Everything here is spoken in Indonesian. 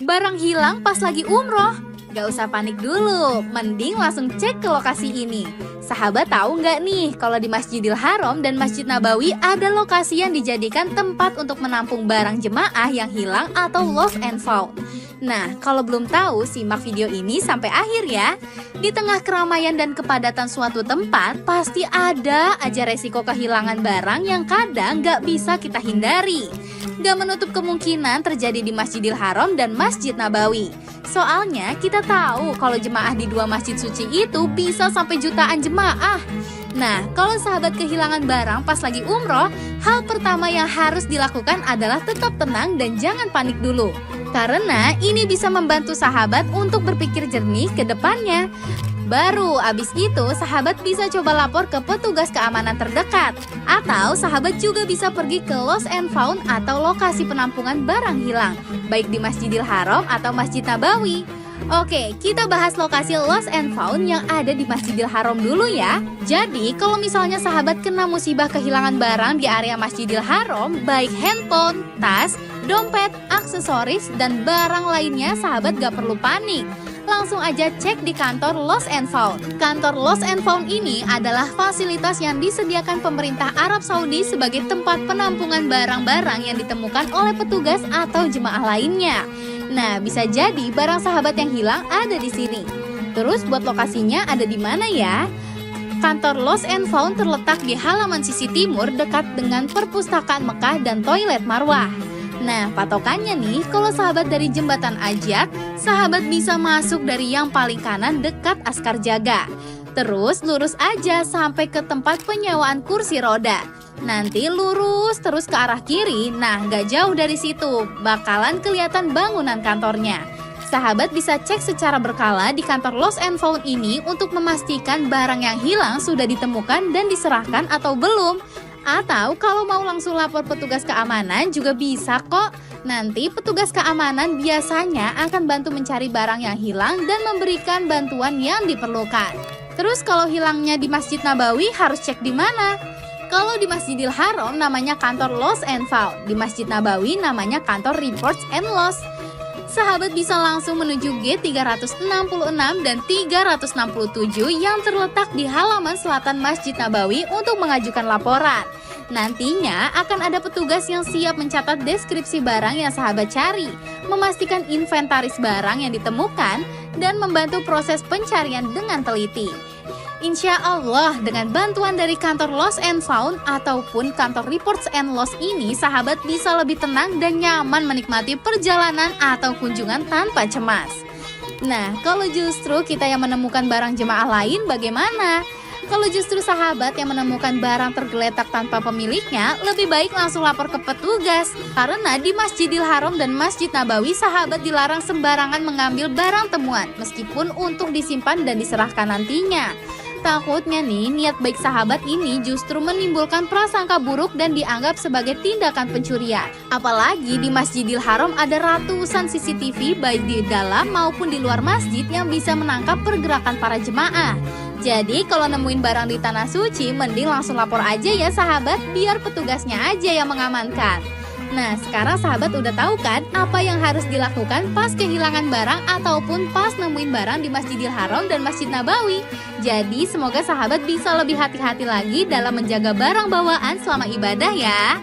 Barang hilang pas lagi umroh? Gak usah panik dulu, mending langsung cek ke lokasi ini. Sahabat tahu nggak nih kalau di Masjidil Haram dan Masjid Nabawi ada lokasi yang dijadikan tempat untuk menampung barang jemaah yang hilang atau lost and found. Nah, kalau belum tahu, simak video ini sampai akhir ya. Di tengah keramaian dan kepadatan suatu tempat, pasti ada aja resiko kehilangan barang yang kadang nggak bisa kita hindari. Gak menutup kemungkinan terjadi di Masjidil Haram dan Masjid Nabawi. Soalnya kita tahu kalau jemaah di dua masjid suci itu bisa sampai jutaan jemaah. Nah, kalau sahabat kehilangan barang pas lagi umroh, hal pertama yang harus dilakukan adalah tetap tenang dan jangan panik dulu. Karena ini bisa membantu sahabat untuk berpikir jernih ke depannya. Baru abis itu sahabat bisa coba lapor ke petugas keamanan terdekat. Atau sahabat juga bisa pergi ke Lost and Found atau lokasi penampungan barang hilang, baik di Masjidil Haram atau Masjid Nabawi. Oke, kita bahas lokasi Lost and Found yang ada di Masjidil Haram dulu ya. Jadi, kalau misalnya sahabat kena musibah kehilangan barang di area Masjidil Haram, baik handphone, tas, dompet, aksesoris, dan barang lainnya, sahabat gak perlu panik. Langsung aja cek di kantor Lost and Found. Kantor Lost and Found ini adalah fasilitas yang disediakan pemerintah Arab Saudi sebagai tempat penampungan barang-barang yang ditemukan oleh petugas atau jemaah lainnya. Nah, bisa jadi barang sahabat yang hilang ada di sini. Terus buat lokasinya ada di mana ya? Kantor Lost and Found terletak di halaman sisi timur dekat dengan perpustakaan Mekah dan toilet Marwah. Nah, patokannya nih, kalau sahabat dari Jembatan Ajak, sahabat bisa masuk dari yang paling kanan dekat Askar Jaga. Terus lurus aja sampai ke tempat penyewaan kursi roda. Nanti lurus terus ke arah kiri, nah gak jauh dari situ, bakalan kelihatan bangunan kantornya. Sahabat bisa cek secara berkala di kantor Lost and Found ini untuk memastikan barang yang hilang sudah ditemukan dan diserahkan atau belum. Atau kalau mau langsung lapor petugas keamanan juga bisa kok. Nanti petugas keamanan biasanya akan bantu mencari barang yang hilang dan memberikan bantuan yang diperlukan. Terus kalau hilangnya di Masjid Nabawi harus cek di mana? Kalau di Masjidil Haram namanya kantor Lost and Found, di Masjid Nabawi namanya kantor Reports and Lost. Sahabat bisa langsung menuju gate 366 dan 367 yang terletak di halaman selatan Masjid Nabawi untuk mengajukan laporan. Nantinya akan ada petugas yang siap mencatat deskripsi barang yang sahabat cari, memastikan inventaris barang yang ditemukan, dan membantu proses pencarian dengan teliti. Insya Allah, dengan bantuan dari kantor Lost and Found ataupun kantor Reports and Lost ini, sahabat bisa lebih tenang dan nyaman menikmati perjalanan atau kunjungan tanpa cemas. Nah, kalau justru kita yang menemukan barang jemaah lain bagaimana? Kalau justru sahabat yang menemukan barang tergeletak tanpa pemiliknya, lebih baik langsung lapor ke petugas. Karena di Masjidil Haram dan Masjid Nabawi, sahabat dilarang sembarangan mengambil barang temuan, meskipun untuk disimpan dan diserahkan nantinya. Takutnya nih, niat baik sahabat ini justru menimbulkan prasangka buruk dan dianggap sebagai tindakan pencurian. Apalagi di Masjidil Haram ada ratusan CCTV baik di dalam maupun di luar masjid yang bisa menangkap pergerakan para jemaah. Jadi kalau nemuin barang di tanah suci, mending langsung lapor aja ya sahabat, biar petugasnya aja yang mengamankan. Nah, sekarang sahabat udah tahu kan apa yang harus dilakukan pas kehilangan barang ataupun pas nemuin barang di Masjidil Haram dan Masjid Nabawi. Jadi semoga sahabat bisa lebih hati-hati lagi dalam menjaga barang bawaan selama ibadah ya.